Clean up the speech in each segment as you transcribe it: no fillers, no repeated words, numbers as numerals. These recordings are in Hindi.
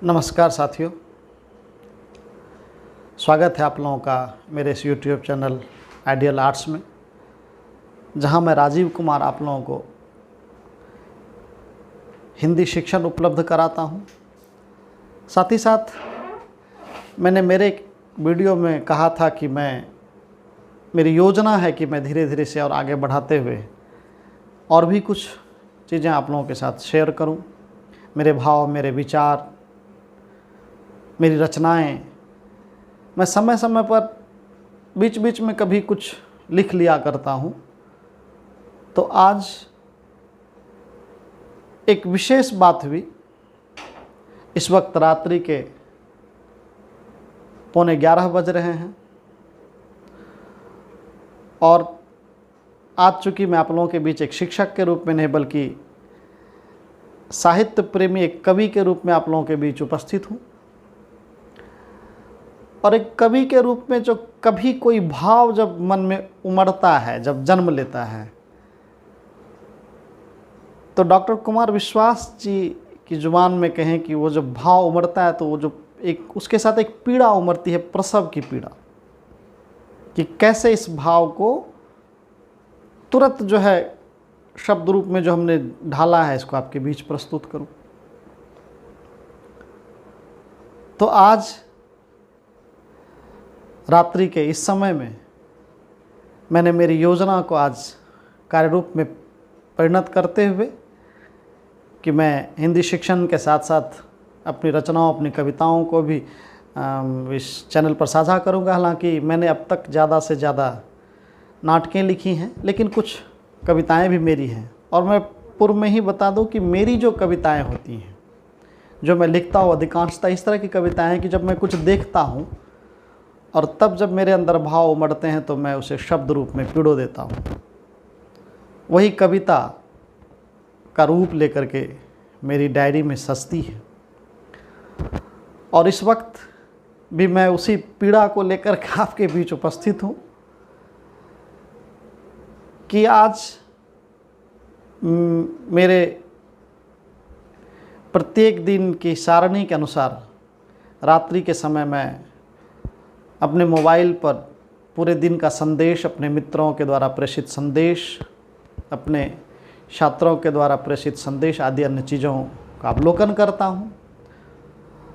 नमस्कार साथियों, स्वागत है आप लोगों का मेरे इस YouTube चैनल आइडियल आर्ट्स में, जहां मैं राजीव कुमार आप लोगों को हिंदी शिक्षण उपलब्ध कराता हूं। साथ ही साथ मैंने मेरे एक वीडियो में कहा था कि मेरी योजना है कि मैं धीरे धीरे से और आगे बढ़ाते हुए और भी कुछ चीज़ें आप लोगों के साथ शेयर करूं। मेरे भाव, मेरे विचार, मेरी रचनाएं मैं समय समय पर बीच बीच में कभी कुछ लिख लिया करता हूं। तो आज एक विशेष बात हुई। इस वक्त रात्रि के 11:15 बज रहे हैं और आज चूँकि मैं आप लोगों के बीच एक शिक्षक के रूप में नहीं बल्कि साहित्य प्रेमी, एक कवि के रूप में आप लोगों के बीच उपस्थित हूँ। और एक कवि के रूप में जो कभी कोई भाव जब मन में उमड़ता है, जब जन्म लेता है, तो डॉक्टर कुमार विश्वास जी की जुबान में कहें कि वो जब भाव उमड़ता है तो वो जो एक उसके साथ एक पीड़ा उमड़ती है, प्रसव की पीड़ा, कि कैसे इस भाव को तुरंत जो है शब्द रूप में जो हमने ढाला है इसको आपके बीच प्रस्तुत करूं। तो आज रात्रि के इस समय में मैंने मेरी योजना को आज कार्य रूप में परिणत करते हुए कि मैं हिंदी शिक्षण के साथ साथ अपनी रचनाओं, अपनी कविताओं को भी इस चैनल पर साझा करूंगा। हालांकि मैंने अब तक ज़्यादा से ज़्यादा नाटकें लिखी हैं, लेकिन कुछ कविताएं भी मेरी हैं। और मैं पूर्व में ही बता दूं कि मेरी जो कविताएं होती हैं, जो मैं लिखता हूँ, अधिकांशतः इस तरह की कविताएं हैं कि जब मैं कुछ देखता हूँ और तब जब मेरे अंदर भाव उमड़ते हैं तो मैं उसे शब्द रूप में पिरो देता हूँ। वही कविता का रूप लेकर के मेरी डायरी में सजती है। और इस वक्त भी मैं उसी पीड़ा को लेकर के आपके बीच उपस्थित हूँ कि आज मेरे प्रत्येक दिन की सारणी के अनुसार रात्रि के समय मैं अपने मोबाइल पर पूरे दिन का संदेश, अपने मित्रों के द्वारा प्रेषित संदेश, अपने छात्रों के द्वारा प्रेषित संदेश आदि अन्य चीज़ों का अवलोकन करता हूँ।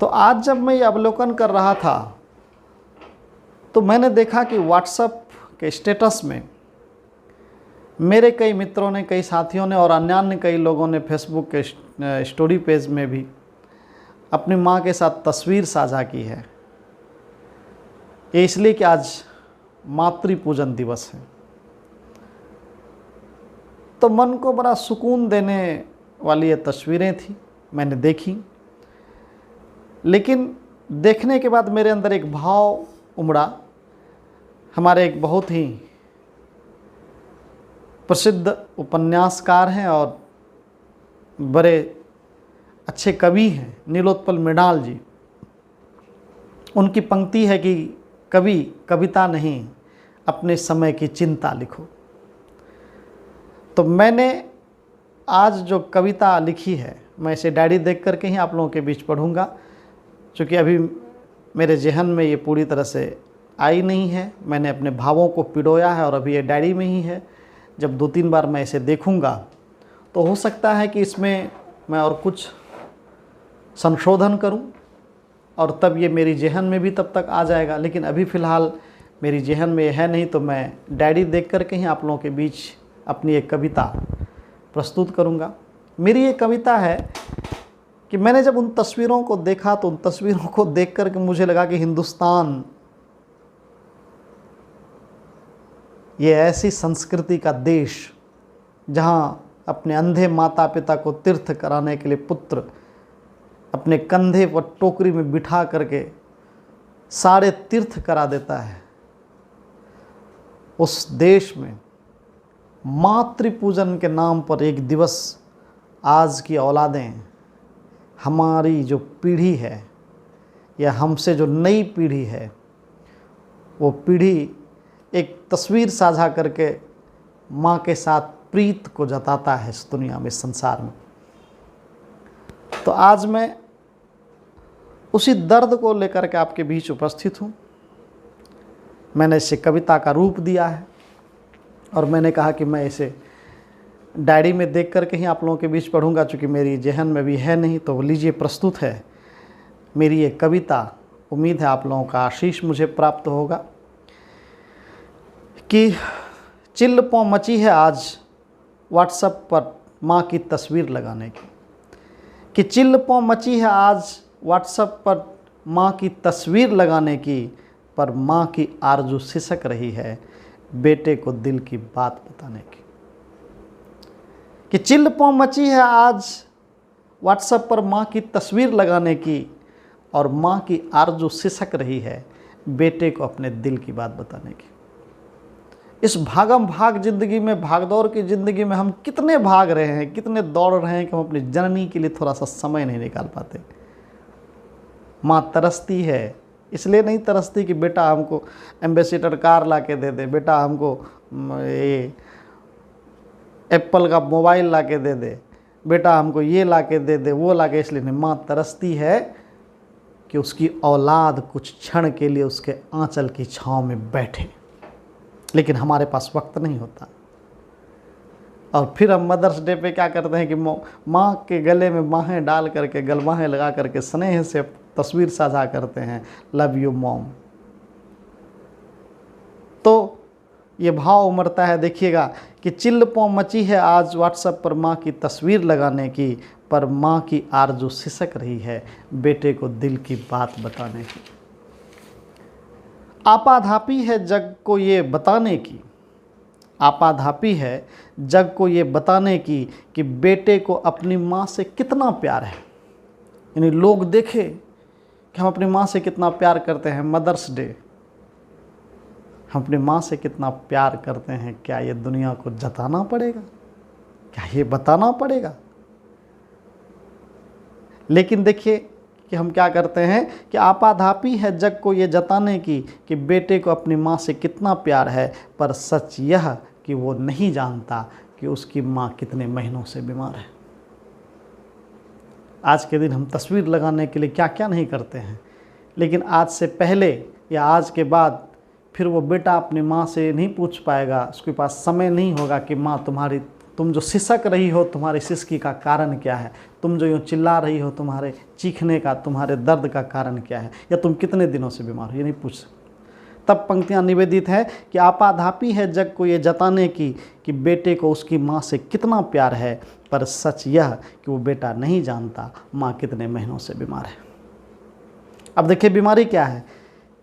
तो आज जब मैं ये अवलोकन कर रहा था तो मैंने देखा कि व्हाट्सएप के स्टेटस में मेरे कई मित्रों ने, कई साथियों ने और अन्य कई लोगों ने फेसबुक के स्टोरी पेज में भी अपनी माँ के साथ तस्वीर साझा की है। ये इसलिए कि आज मातृ पूजन दिवस है। तो मन को बड़ा सुकून देने वाली ये तस्वीरें थी, मैंने देखी। लेकिन देखने के बाद मेरे अंदर एक भाव उमड़ा। हमारे एक बहुत ही प्रसिद्ध उपन्यासकार हैं और बड़े अच्छे कवि हैं, नीलोत्पल मृणाल जी। उनकी पंक्ति है कि कवि कविता नहीं, अपने समय की चिंता लिखो। तो मैंने आज जो कविता लिखी है, मैं इसे डायरी देख करके ही आप लोगों के बीच पढ़ूंगा, क्योंकि अभी मेरे जहन में ये पूरी तरह से आई नहीं है। मैंने अपने भावों को पिरोया है और अभी ये डायरी में ही है। जब 2-3 बार मैं इसे देखूंगा तो हो सकता है कि इसमें मैं और कुछ संशोधन करूं और तब ये मेरी जहन में भी तब तक आ जाएगा। लेकिन अभी फ़िलहाल मेरी जहन में है नहीं, तो मैं डायरी देख करके ही आप लोगों के बीच अपनी एक कविता प्रस्तुत करूंगा। मेरी ये कविता है कि मैंने जब उन तस्वीरों को देखा तो उन तस्वीरों को देख करके मुझे लगा कि हिंदुस्तान ये ऐसी संस्कृति का देश जहाँ अपने अंधे माता पिता को तीर्थ कराने के लिए पुत्र अपने कंधे पर टोकरी में बिठा करके सारे तीर्थ करा देता है। उस देश में मातृ पूजन के नाम पर एक दिवस आज की औलादें, हमारी जो पीढ़ी है या हमसे जो नई पीढ़ी है, वो पीढ़ी एक तस्वीर साझा करके माँ के साथ प्रीत को जताता है इस दुनिया में, इस संसार में। तो आज मैं उसी दर्द को लेकर के आपके बीच उपस्थित हूँ। मैंने इसे कविता का रूप दिया है और मैंने कहा कि मैं इसे डायरी में देख करके ही आप लोगों के बीच पढ़ूंगा, चूँकि मेरी जहन में भी है नहीं। तो लीजिए, प्रस्तुत है मेरी ये कविता। उम्मीद है आप लोगों का आशीष मुझे प्राप्त होगा। कि चिल्ल पौ मची है आज व्हाट्सएप पर माँ की तस्वीर लगाने की। कि चिल्ल पौ मची है आज व्हाट्सएप पर माँ की तस्वीर लगाने की, पर माँ की आरज़ू सिसक रही है बेटे को दिल की बात बताने की। कि चिल्ल पौ मची है आज व्हाट्सएप पर माँ की तस्वीर लगाने की, और माँ की आरज़ू सिसक रही है बेटे को अपने दिल की बात बताने की। इस भागम भाग ज़िंदगी में, भागदौड़ की ज़िंदगी में हम कितने भाग रहे हैं, कितने दौड़ रहे हैं कि हम अपनी जननी के लिए थोड़ा सा समय नहीं निकाल पाते। माँ तरसती है, इसलिए नहीं तरसती कि बेटा हमको एम्बेसडर कार ला के दे दे, बेटा हमको ये एप्पल का मोबाइल ला के दे दे, बेटा हमको ये ला के दे दे, वो ला के। इसलिए नहीं, माँ तरसती है कि उसकी औलाद कुछ क्षण के लिए उसके आंचल की छाँव में बैठे। लेकिन हमारे पास वक्त नहीं होता। और फिर हम मदर्स डे पे क्या करते हैं कि माँ के गले में बाहें डाल करके, गलबाहें लगा करके स्नेह से तस्वीर साझा करते हैं, लव यू मॉम। तो ये भाव उमड़ता है। देखिएगा कि चिल्ल पौ मची है आज व्हाट्सएप पर माँ की तस्वीर लगाने की, पर माँ की आरज़ू सिसक रही है बेटे को दिल की बात बताने की। आपाधापी है जग को ये बताने की, आपाधापी है जग को ये बताने की कि बेटे को अपनी माँ से कितना प्यार है। यानी लोग देखे कि हम अपनी माँ से कितना प्यार करते हैं। मदर्स डे, हम अपनी माँ से कितना प्यार करते हैं, क्या ये दुनिया को जताना पड़ेगा? क्या ये बताना पड़ेगा? लेकिन देखिए कि हम क्या करते हैं कि आपाधापी है जग को ये जताने की कि बेटे को अपनी माँ से कितना प्यार है, पर सच यह कि वो नहीं जानता कि उसकी माँ कितने महीनों से बीमार है। आज के दिन हम तस्वीर लगाने के लिए क्या क्या नहीं करते हैं, लेकिन आज से पहले या आज के बाद फिर वो बेटा अपनी माँ से नहीं पूछ पाएगा, उसके पास समय नहीं होगा कि माँ तुम जो सिसक रही हो, तुम्हारी सिसकी का कारण क्या है, तुम जो यूँ चिल्ला रही हो, तुम्हारे चीखने का, तुम्हारे दर्द का कारण क्या है, या तुम कितने दिनों से बीमार हो, ये नहीं पूछ सकते। तब पंक्तियाँ निवेदित है कि आपाधापी है जग को ये जताने की कि बेटे को उसकी माँ से कितना प्यार है, पर सच यह कि वो बेटा नहीं जानता माँ कितने महीनों से बीमार है। अब देखिए बीमारी क्या है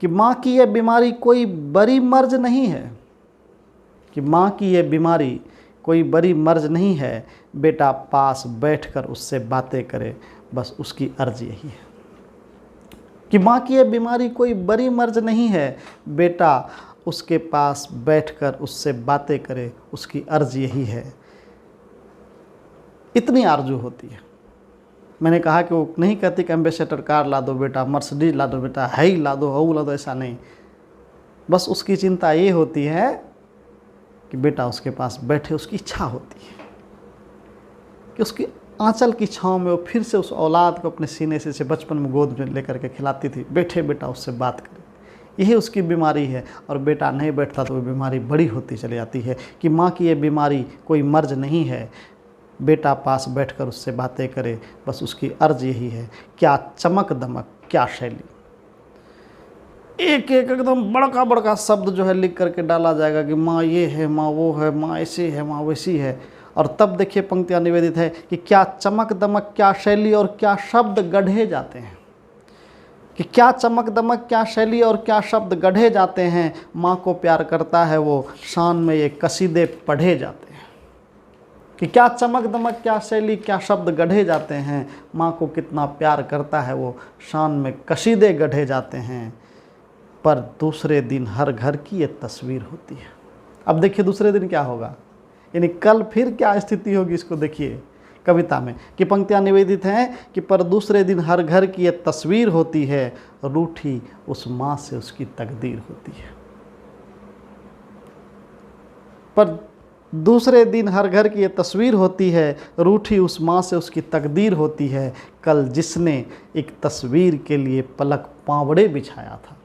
कि माँ की यह बीमारी कोई बड़ी मर्ज नहीं है, कि माँ की यह बीमारी कोई बड़ी मर्ज नहीं है, बेटा पास बैठकर उससे बातें करे, बस उसकी अर्ज यही है। कि माँ की यह बीमारी कोई बड़ी मर्ज नहीं है, बेटा उसके पास बैठकर उससे बातें करे, उसकी अर्ज यही है। इतनी आरजू होती है। मैंने कहा कि वो नहीं कहती कि एम्बेसडर कार ला दो बेटा, मर्सिडीज ला दो बेटा, हाई ला दो, हाउ ला दो, ऐसा नहीं। बस उसकी चिंता ये होती है कि बेटा उसके पास बैठे। उसकी इच्छा होती है कि उसकी आंचल की छाँव में वो फिर से उस औलाद को अपने सीने से बचपन में गोद में लेकर के खिलाती थी, बैठे बेटा उससे बात करे। यही उसकी बीमारी है। और बेटा नहीं बैठता तो वो बीमारी बड़ी होती चली जाती है। कि माँ की ये बीमारी कोई मर्ज नहीं है, बेटा पास बैठकर उससे बातें करे, बस उसकी अर्ज यही है। क्या चमक दमक, क्या शैली, एक एक एकदम बड़का बड़का शब्द जो है लिख करके डाला जाएगा कि माँ ये है, माँ वो है, माँ ऐसी है, माँ वैसी है। और तब देखिए पंक्तियाँ निवेदित है कि क्या चमक दमक, क्या शैली और क्या शब्द गढ़े जाते हैं। कि क्या चमक दमक, क्या शैली और क्या शब्द गढ़े जाते हैं, माँ को प्यार करता है वो, शान में ये कसीदे पढ़े जाते हैं। कि क्या चमक दमक, क्या शैली, क्या शब्द गढ़े जाते हैं, माँ को कितना प्यार करता है वो, शान में कसीदे गढ़े जाते हैं। पर दूसरे दिन हर घर की ये तस्वीर होती है। अब देखिए दूसरे दिन क्या होगा, यानी कल फिर क्या स्थिति होगी, इसको देखिए कविता में कि पंक्तियाँ निवेदित हैं कि पर दूसरे दिन हर घर की ये तस्वीर होती है, रूठी उस माँ से उसकी तकदीर होती है। पर दूसरे दिन हर घर की ये तस्वीर होती है, रूठी उस माँ से उसकी तकदीर होती है, कल जिसने एक तस्वीर के लिए पलक पावड़े बिछाया था।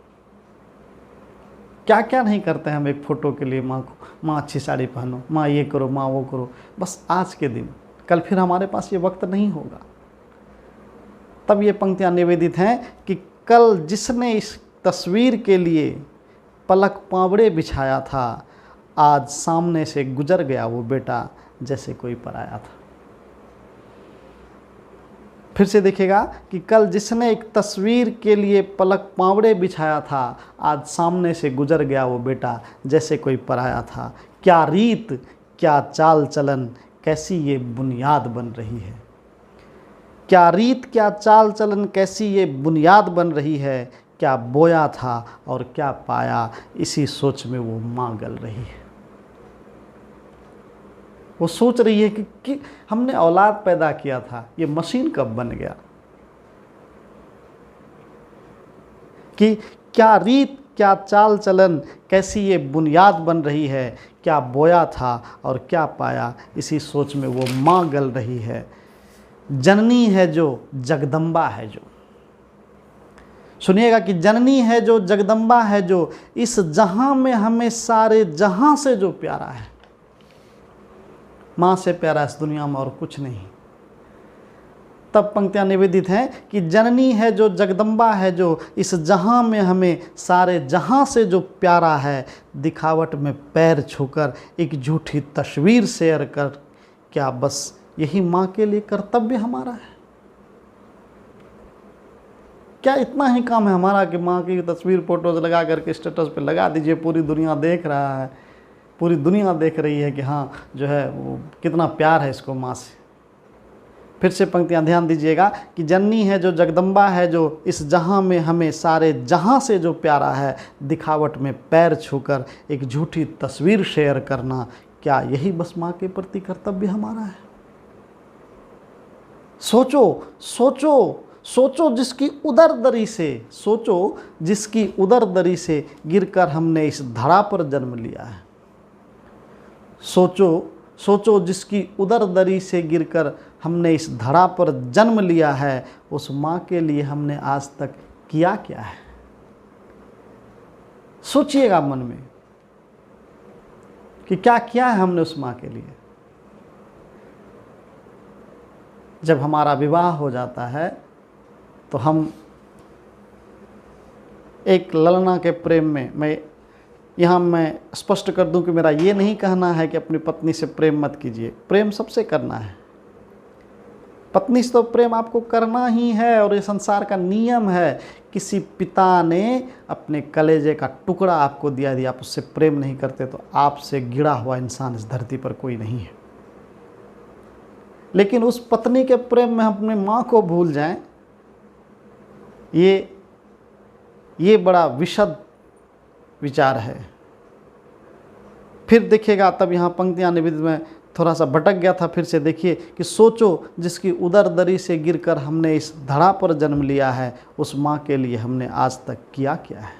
क्या क्या नहीं करते हैं हम एक फ़ोटो के लिए, माँ को, माँ अच्छी साड़ी पहनो, माँ ये करो, माँ वो करो, बस आज के दिन। कल फिर हमारे पास ये वक्त नहीं होगा। तब ये पंक्तियाँ निवेदित हैं कि कल जिसने इस तस्वीर के लिए पलक पावड़े बिछाया था, आज सामने से गुजर गया वो बेटा जैसे कोई पराया था। फिर से देखिएगा कि कल जिसने एक तस्वीर के लिए पलक पावड़े बिछाया था, आज सामने से गुजर गया वो बेटा जैसे कोई पराया था। क्या रीत क्या चाल चलन कैसी ये बुनियाद बन रही है। क्या रीत क्या चाल चलन कैसी ये बुनियाद बन रही है। क्या बोया था और क्या पाया, इसी सोच में वो माँ गल रही है। वो सोच रही है कि हमने औलाद पैदा किया था, ये मशीन कब बन गया। कि क्या रीत क्या चाल चलन कैसी ये बुनियाद बन रही है। क्या बोया था और क्या पाया, इसी सोच में वो माँ गल रही है। जननी है जो जगदम्बा है जो, सुनिएगा कि जननी है जो जगदम्बा है जो, इस जहां में हमें सारे जहां से जो प्यारा है। माँ से प्यारा इस दुनिया में और कुछ नहीं। तब पंक्तियाँ निवेदित हैं कि जननी है जो जगदम्बा है जो, इस जहां में हमें सारे जहां से जो प्यारा है। दिखावट में पैर छूकर एक झूठी तस्वीर शेयर कर, क्या बस यही माँ के लिए कर्तव्य हमारा है। क्या इतना ही काम है हमारा कि माँ की तस्वीर फोटोज लगा करके स्टेटस पे लगा दीजिए, पूरी दुनिया देख रहा है, पूरी दुनिया देख रही है कि हाँ जो है वो कितना प्यार है इसको माँ से। फिर से पंक्तियाँ ध्यान दीजिएगा कि जननी है जो जगदम्बा है जो, इस जहां में हमें सारे जहां से जो प्यारा है। दिखावट में पैर छूकर एक झूठी तस्वीर शेयर करना, क्या यही बस माँ के प्रति कर्तव्य हमारा है। सोचो सोचो सोचो जिसकी उदर दरी से, सोचो जिसकी उदर दरी से गिरकर हमने इस धरा पर जन्म लिया है। सोचो सोचो जिसकी उदर दरी से गिरकर हमने इस धरा पर जन्म लिया है। उस माँ के लिए हमने आज तक किया क्या है। सोचिएगा मन में कि क्या किया है हमने उस माँ के लिए। जब हमारा विवाह हो जाता है तो हम एक ललना के प्रेम में, मैं स्पष्ट कर दूं कि मेरा ये नहीं कहना है कि अपनी पत्नी से प्रेम मत कीजिए, प्रेम सबसे करना है। पत्नी से तो प्रेम आपको करना ही है और ये संसार का नियम है। किसी पिता ने अपने कलेजे का टुकड़ा आपको दिया, यदि आप उससे प्रेम नहीं करते तो आपसे गिरा हुआ इंसान इस धरती पर कोई नहीं है। लेकिन उस पत्नी के प्रेम में हम अपनी माँ को भूल जाएं, ये बड़ा विशद विचार है। फिर देखिएगा, तब यहाँ पंक्तियाँ निवेदित में थोड़ा सा भटक गया था। फिर से देखिए कि सोचो जिसकी उदर दरी से गिरकर हमने इस धरा पर जन्म लिया है। उस माँ के लिए हमने आज तक किया क्या है।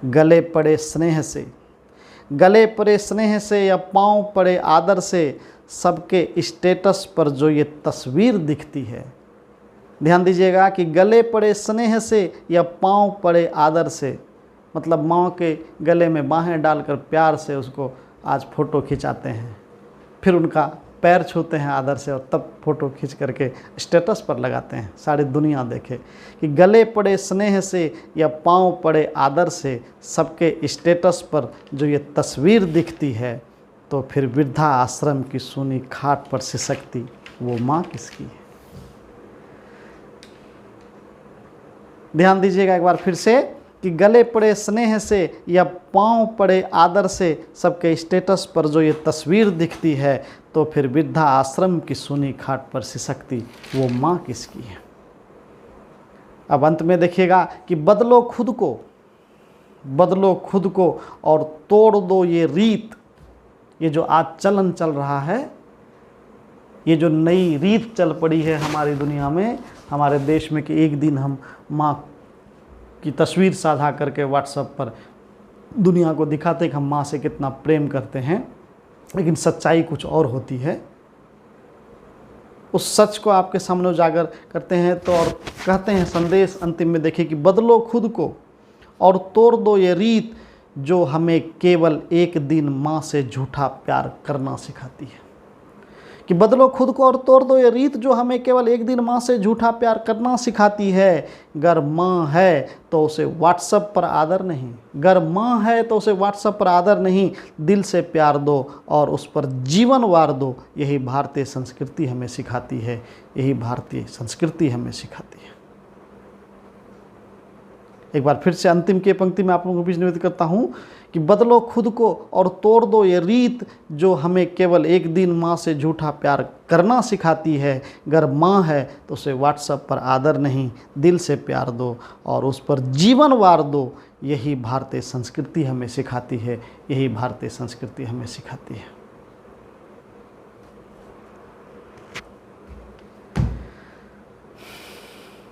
गले पड़े स्नेह से, गले पड़े स्नेह से या पाँव पड़े आदर से, सबके स्टेटस पर जो ये तस्वीर दिखती है। ध्यान दीजिएगा कि गले पड़े स्नेह से या पाँव पड़े आदर से, मतलब माँ के गले में बाहें डालकर प्यार से उसको आज फ़ोटो खिंचाते हैं, फिर उनका पैर छूते हैं आदर से और तब फ़ोटो खींच करके स्टेटस पर लगाते हैं, सारी दुनिया देखे। कि गले पड़े स्नेह से या पाँव पड़े आदर से, सबके स्टेटस पर जो ये तस्वीर दिखती है, तो फिर वृद्धा आश्रम की सूनी खाट पर सिसकती वो माँ किसकी है। ध्यान दीजिएगा एक बार फिर से कि गले पड़े स्नेह से या पाँव पड़े आदर से, सबके स्टेटस पर जो ये तस्वीर दिखती है, तो फिर वृद्धा आश्रम की सूनी खाट पर सिसकती वो माँ किसकी है। अब अंत में देखिएगा कि बदलो खुद को और तोड़ दो ये रीत। ये जो आज चलन चल रहा है, ये जो नई रीत चल पड़ी है हमारी दुनिया में, हमारे देश में, कि एक दिन हम माँ की तस्वीर साझा करके व्हाट्सएप पर दुनिया को दिखाते कि हम माँ से कितना प्रेम करते हैं। लेकिन सच्चाई कुछ और होती है। उस सच को आपके सामने उजागर करते हैं तो और कहते हैं संदेश अंतिम में देखिए कि बदलो खुद को और तोड़ दो ये रीत जो हमें केवल एक दिन माँ से झूठा प्यार करना सिखाती है। कि बदलो खुद को और तोड़ दो ये रीत जो हमें केवल एक दिन माँ से झूठा प्यार करना सिखाती है। अगर माँ है तो उसे व्हाट्सएप पर आदर नहीं, अगर माँ है तो उसे व्हाट्सएप पर आदर नहीं, दिल से प्यार दो और उस पर जीवन वार दो। यही भारतीय संस्कृति हमें सिखाती है, यही भारतीय संस्कृति हमें सिखाती है। एक बार फिर से अंतिम की पंक्ति में आप लोगों को बीच निवेदन करता हूँ कि बदलो खुद को और तोड़ दो ये रीत जो हमें केवल एक दिन माँ से झूठा प्यार करना सिखाती है। अगर माँ है तो उसे व्हाट्सएप पर आदर नहीं, दिल से प्यार दो और उस पर जीवन वार दो। यही भारतीय संस्कृति हमें सिखाती है, यही भारतीय संस्कृति हमें सिखाती है।